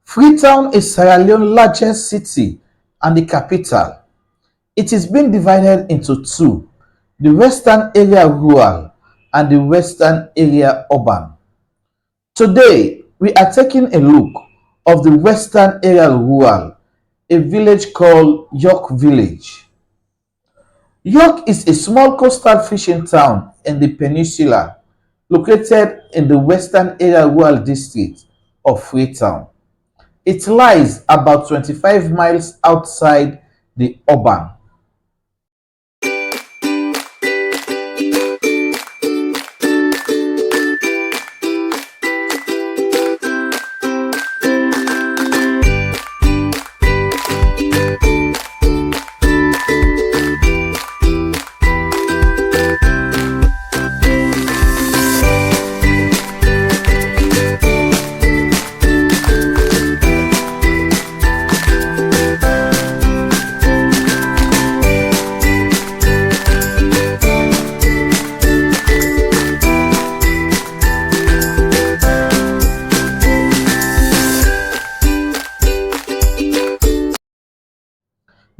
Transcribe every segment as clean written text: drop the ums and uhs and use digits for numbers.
Freetown is Sierra Leone's largest city and the capital. It is being divided into two: the western area rural and the western area urban. Today, we are taking a look of the western area rural, a village called York Village. York is a small coastal fishing town in the Peninsula located in the western area rural district of Freetown. It lies about 25 miles outside the urban.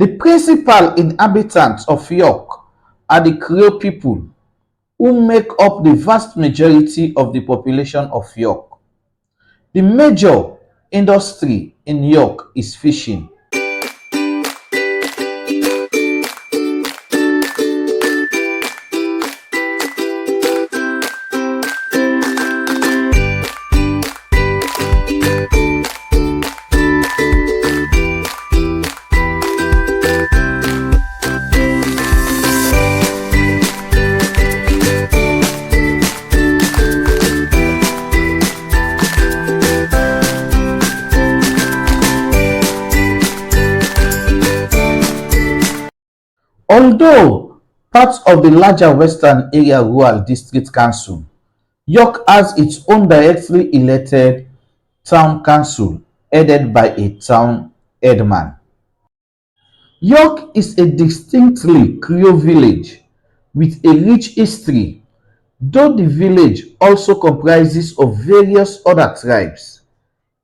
The principal inhabitants of York are the Creole people, who make up the vast majority of the population of York. The major industry in York is fishing. Although part of the larger Western Area Rural District Council, York has its own directly elected town council headed by a town headman. York is a distinctly Creole village with a rich history, though the village also comprises of various other tribes.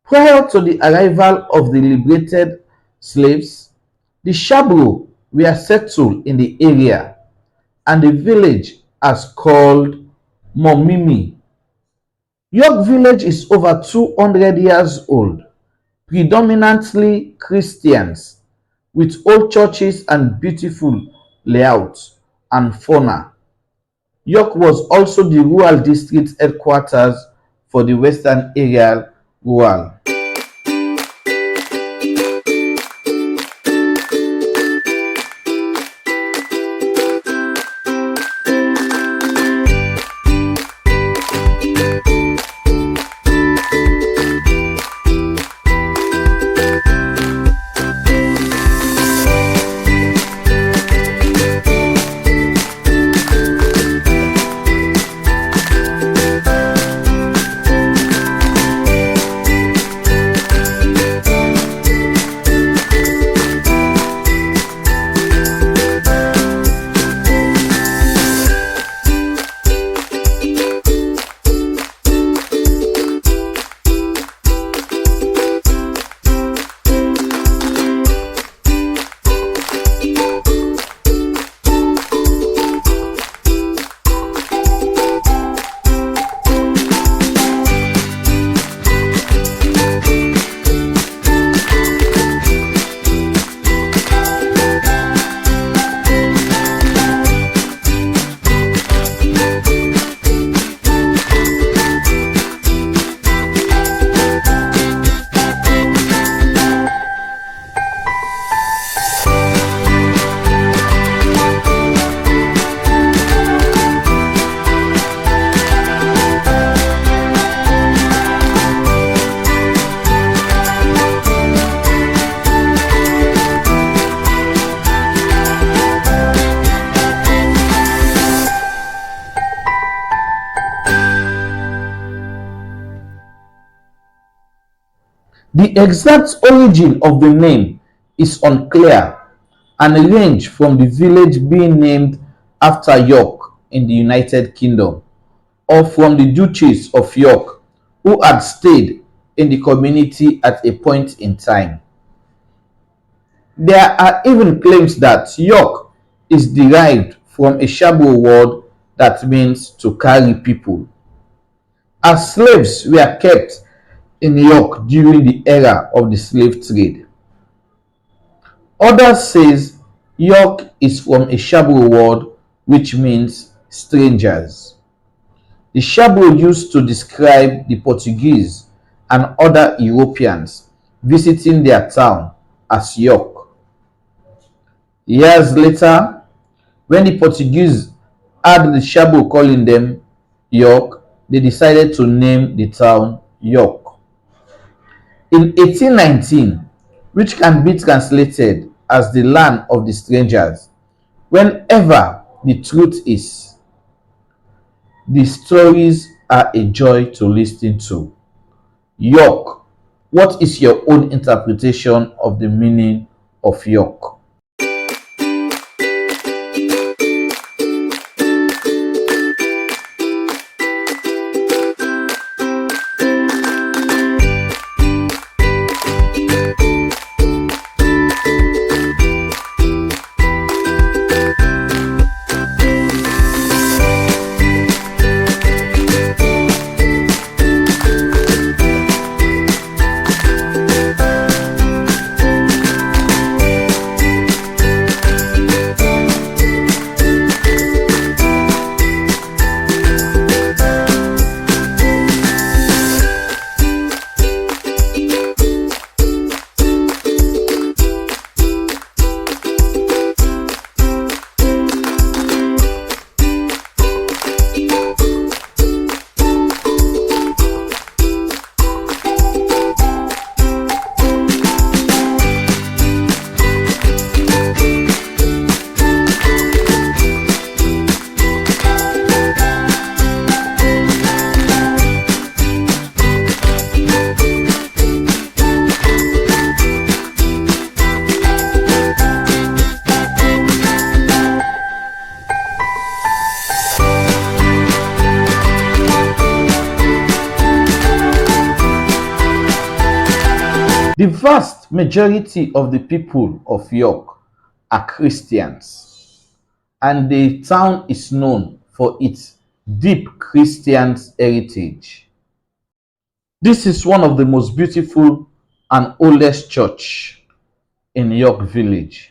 Prior to the arrival of the liberated slaves, the Shabro were settled in the area, and the village as called Momimi. York Village is over 200 years old, predominantly Christians, with old churches and beautiful layouts and fauna. York was also the rural district headquarters for the Western Area Rural. The exact origin of the name is unclear and range from the village being named after York in the United Kingdom, or from the Duchess of York, who had stayed in the community at a point in time. There are even claims that York is derived from a Shabo word that means to carry people, as slaves were kept in York during the era of the slave trade. Others says York is from a Shabo word which means strangers. The Shabo used to describe the Portuguese and other Europeans visiting their town as York. Years later, when the Portuguese had the Shabo calling them York, they decided to name the town York. In 1819, which can be translated as the land of the strangers, whenever the truth is, the stories are a joy to listen to. York. What is your own interpretation of the meaning of York? The vast majority of the people of York are Christians, and the town is known for its deep Christian heritage. This is one of the most beautiful and oldest church in York Village.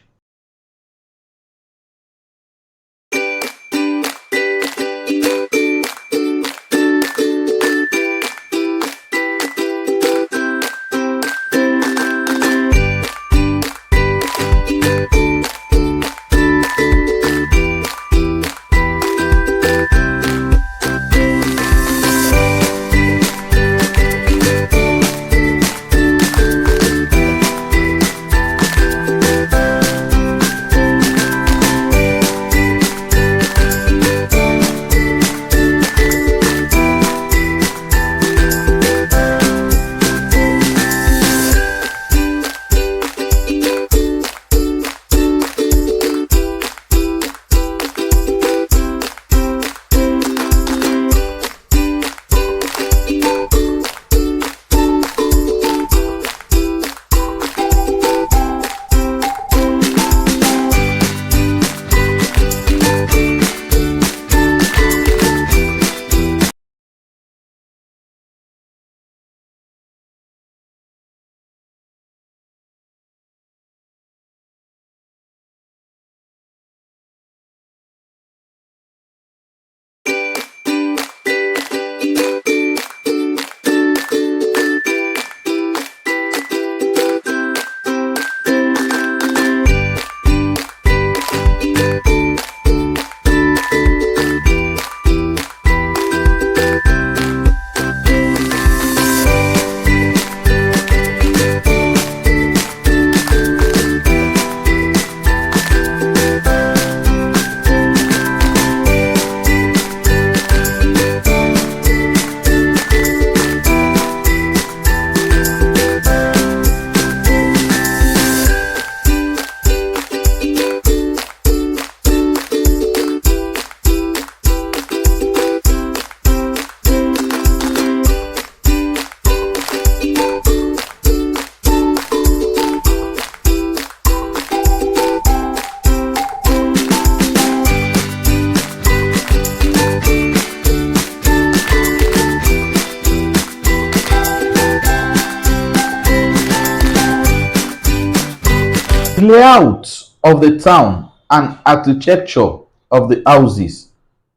layout of the town and architecture of the houses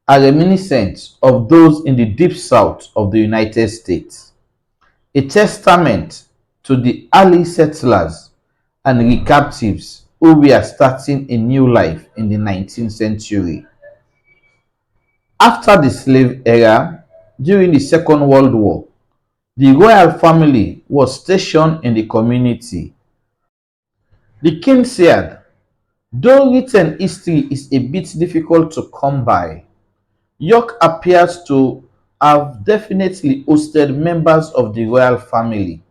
are reminiscent of those in the deep south of the United States, a testament to the early settlers and recaptives who were starting a new life in the 19th century. After the slave era, during the Second World War, the royal family was stationed in the community. The Kinsiad, though written history is a bit difficult to come by, York appears to have definitely hosted members of the royal family,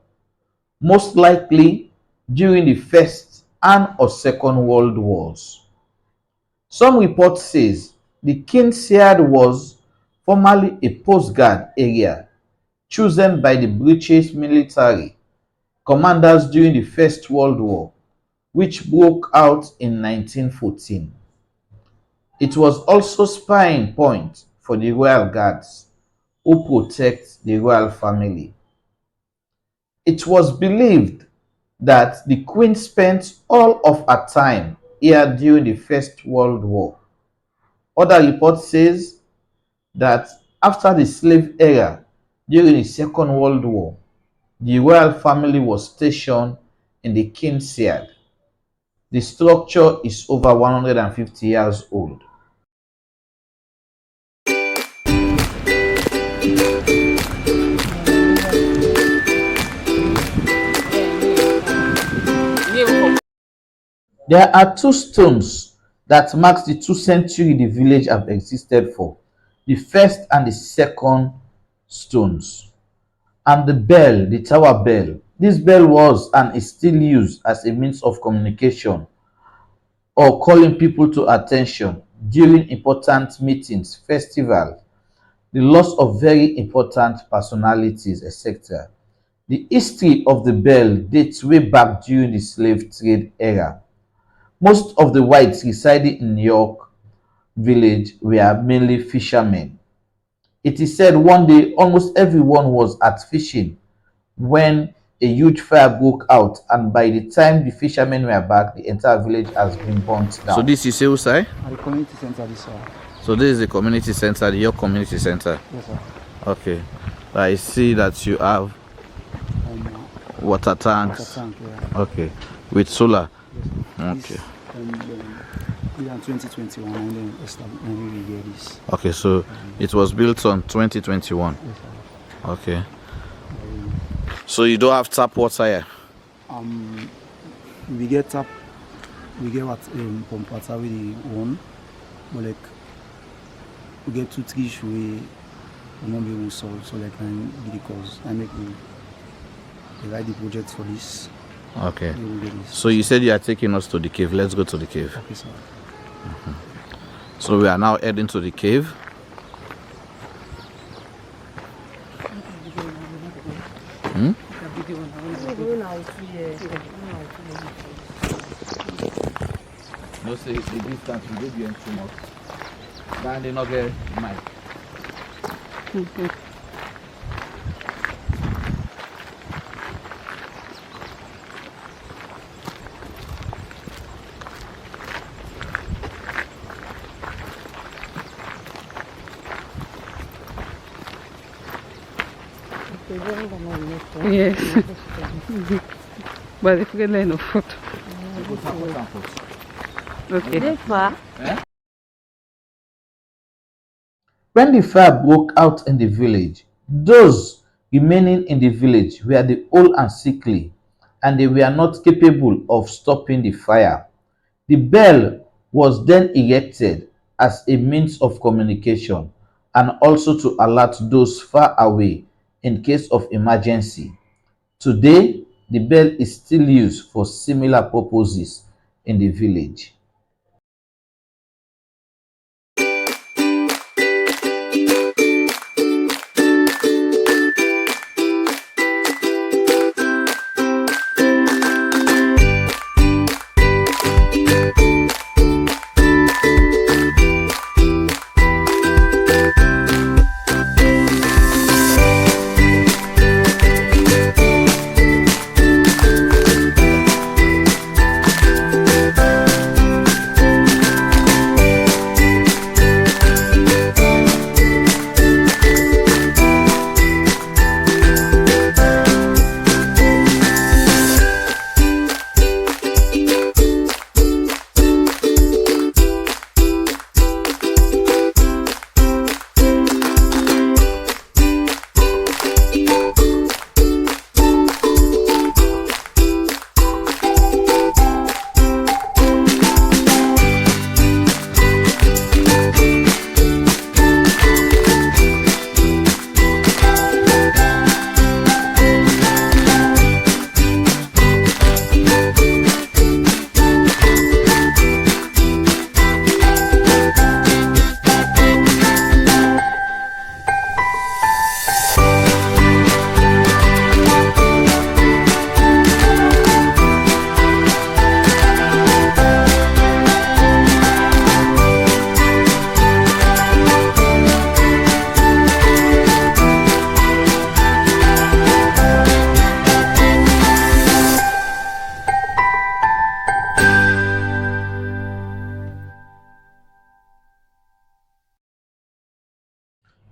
most likely during the First and or Second World Wars. Some reports says the Kinsiad was formerly a postguard area chosen by the British military commanders during the First World War, which broke out in 1914. It was also spying point for the royal guards who protect the royal family. It was believed that the queen spent all of her time here during the First World War. Other reports says that after the slave era during the Second World War, the royal family was stationed in the Kinsiad. The structure is over 150 years old. There are two stones that marks the 2 century the village have existed for. The first and the second stones. And the bell, the tower bell. This bell was and is still used as a means of communication or calling people to attention during important meetings, festivals, the loss of very important personalities, etc. The history of the bell dates way back during the slave trade era. Most of the whites residing in New York village were mainly fishermen. It is said one day almost everyone was at fishing when a huge fire broke out, and by the time the fishermen were back, the entire village has been burnt down. So this is Seusai? The community center this one. So this is the community center, the York community center? Yes, sir. Okay. I see that you have water tanks. Water tank, yeah. Okay. With solar? Yes, okay. In 2021 and then we get this. Okay, so it was built on 2021. Yes, sir. Okay. So you don't have tap water here? We get tap, we get what pump water with the one, but like we get 2-3 issues we won't be able to solve, so like I the cause I make the write the project for this. Okay. So you said you are taking us to the cave. Let's go to the cave. Okay, sir. So we are now heading to the cave. No, say it's the distance we go beyond too much. Then they not get mic. Yes. But if we get no foot. Okay. When the fire broke out in the village, those remaining in the village were the old and sickly, and they were not capable of stopping the fire. The bell was then erected as a means of communication and also to alert those far away in case of emergency. Today, the bell is still used for similar purposes in the village.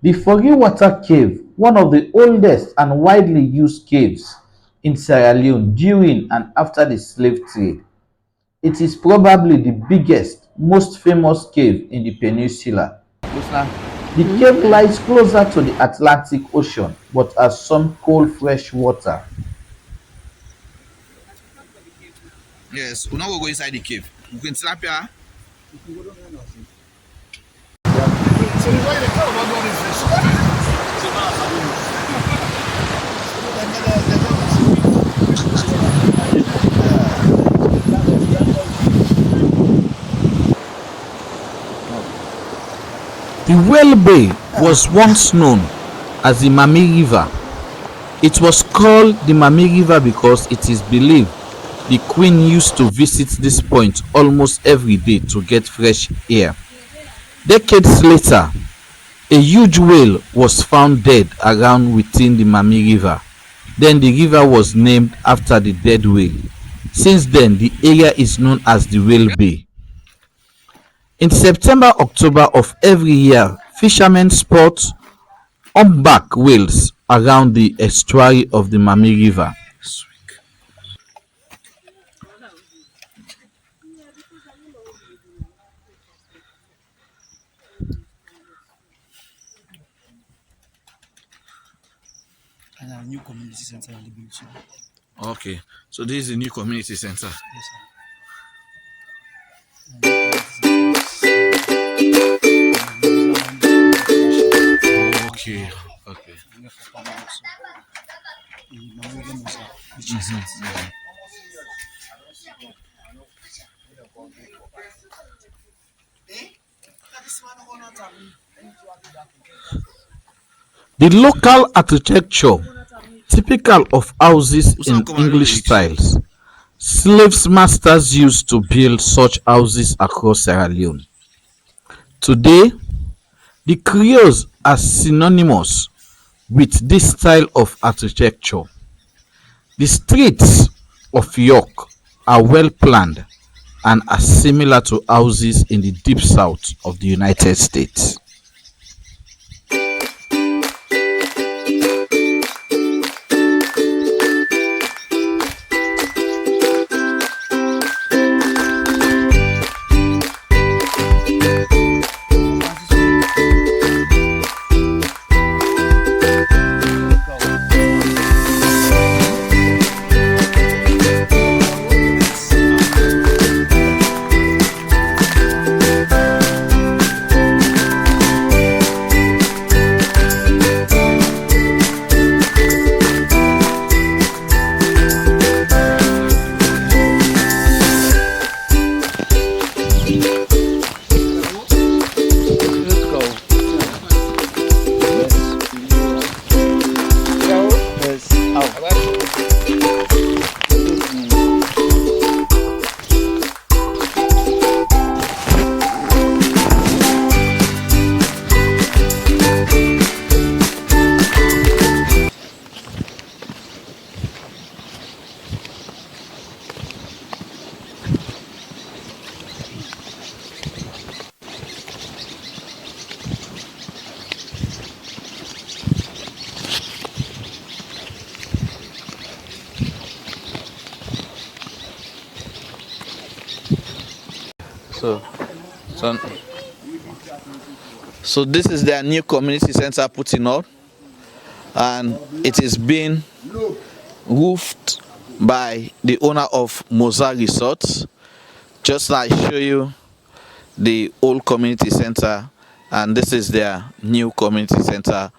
The Foggy Water Cave, one of the oldest and widely used caves in Sierra Leone during and after the slave trade. It is probably the biggest, most famous cave in the peninsula. The cave lies closer to the Atlantic Ocean but has some cold fresh water. Yes, we now go inside the cave. We can slap here. The Whale Bay was once known as the Mami River. It was called the Mami River because it is believed the Queen used to visit this point almost every day to get fresh air. Decades later, a huge whale was found dead around within the Mami River. Then the river was named after the dead whale. Since then, the area is known as the Whale Bay. In September-October of every year, fishermen spot humpback whales around the estuary of the Mami River. And a new community center in the Peninsula. Okay, so this is the new community center. Yes, sir. Okay, okay. The local architecture, typical of houses in English styles, slave masters used to build such houses across Sierra Leone. Today, the Creoles are synonymous with this style of architecture. The streets of York are well planned and are similar to houses in the deep south of the United States. So this is their new community center putting up, and it is being roofed by the owner of Moza Resorts. Just like show you the old community center, and this is their new community center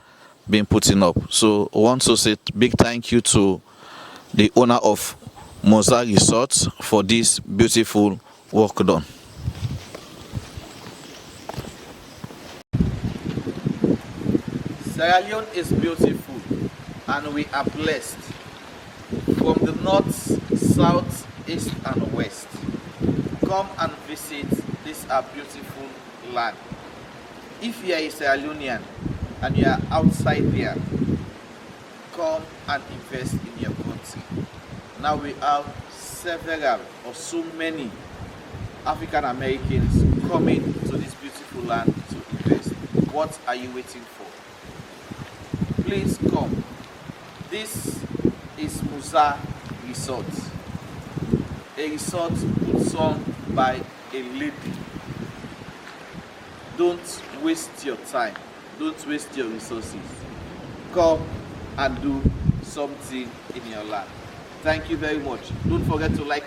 being putting up. So I want to say big thank you to the owner of Moza Resorts for this beautiful work done. Sierra Leone is beautiful and we are blessed. From the north, south, east and west, come and visit this our beautiful land. If you are a Sierra Leonean and you are outside there, come and invest in your country. Now we have several or so many African Americans coming to this beautiful land to invest. What are you waiting for? please come. This is Musa Resort, a resort put on by a lady. Don't waste your time. Don't waste your resources. Come and do something in your life. Thank you very much. Don't forget to like.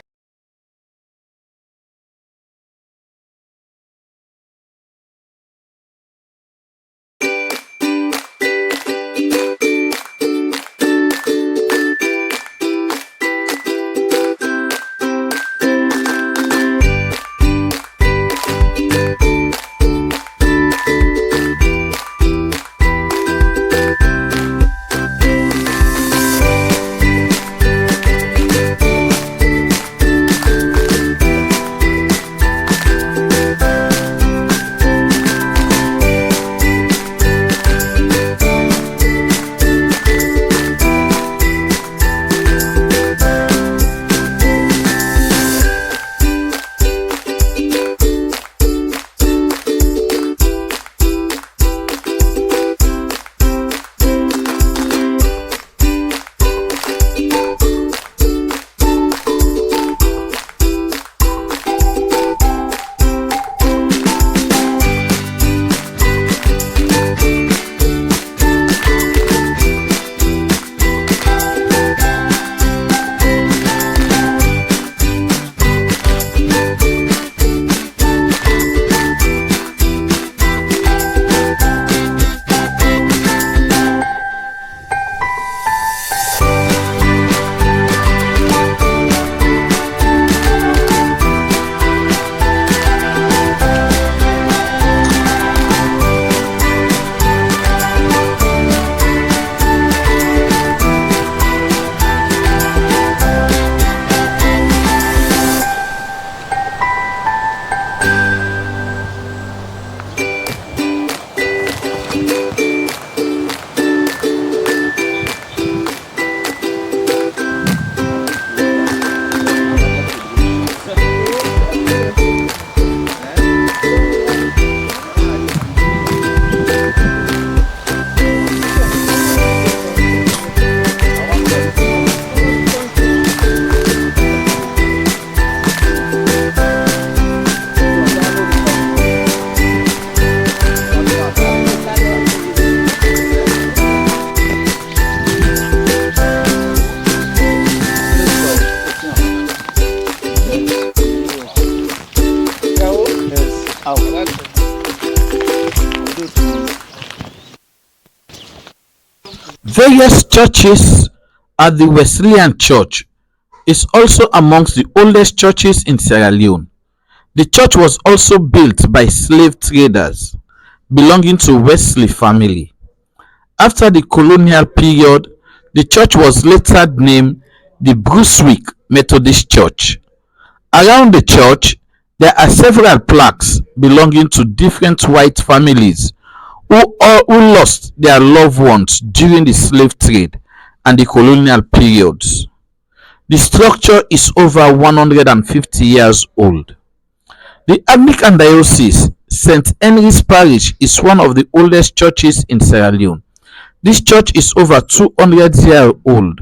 Various churches at the Wesleyan Church is also amongst the oldest churches in Sierra Leone. The church was also built by slave traders belonging to Wesley family. After the colonial period, the church was later named the Brunswick Methodist Church. Around the church, there are several plaques belonging to different white families who lost their loved ones during the slave trade and the colonial periods. The structure is over 150 years old. The Anglican Diocese St. Henry's Parish is one of the oldest churches in Sierra Leone. This church is over 200 years old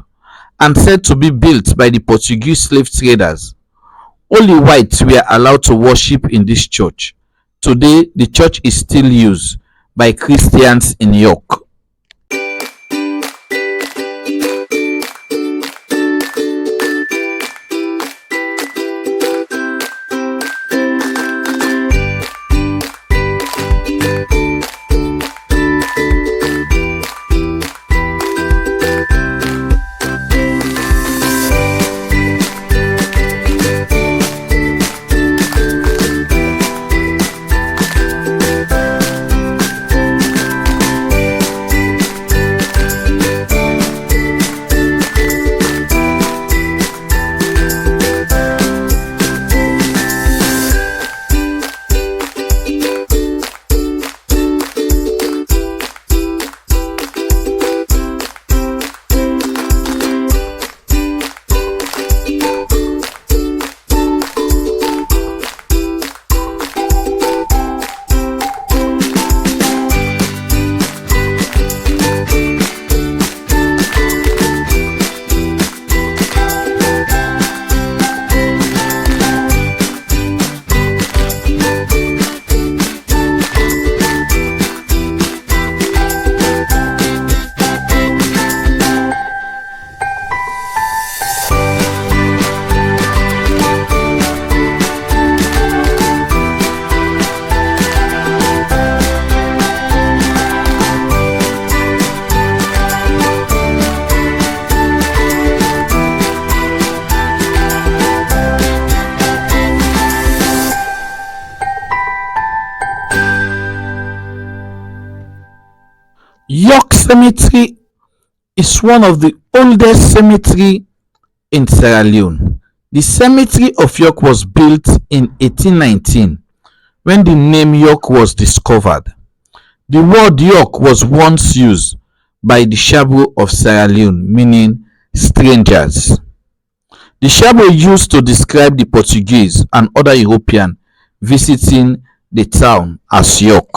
and said to be built by the Portuguese slave traders. Only whites were allowed to worship in this church. Today, the church is still used by Christians in York. cemetery is one of the oldest cemetery in Sierra Leone. The cemetery of York was built in 1819 when the name York was discovered. The word York was once used by the Shabo of Sierra Leone, meaning strangers. The Shabo used to describe the Portuguese and other Europeans visiting the town as York.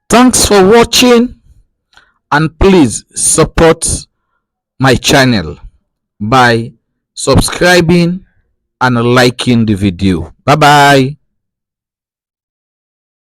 Thanks for watching, and please support my channel by subscribing and liking the video. Bye bye.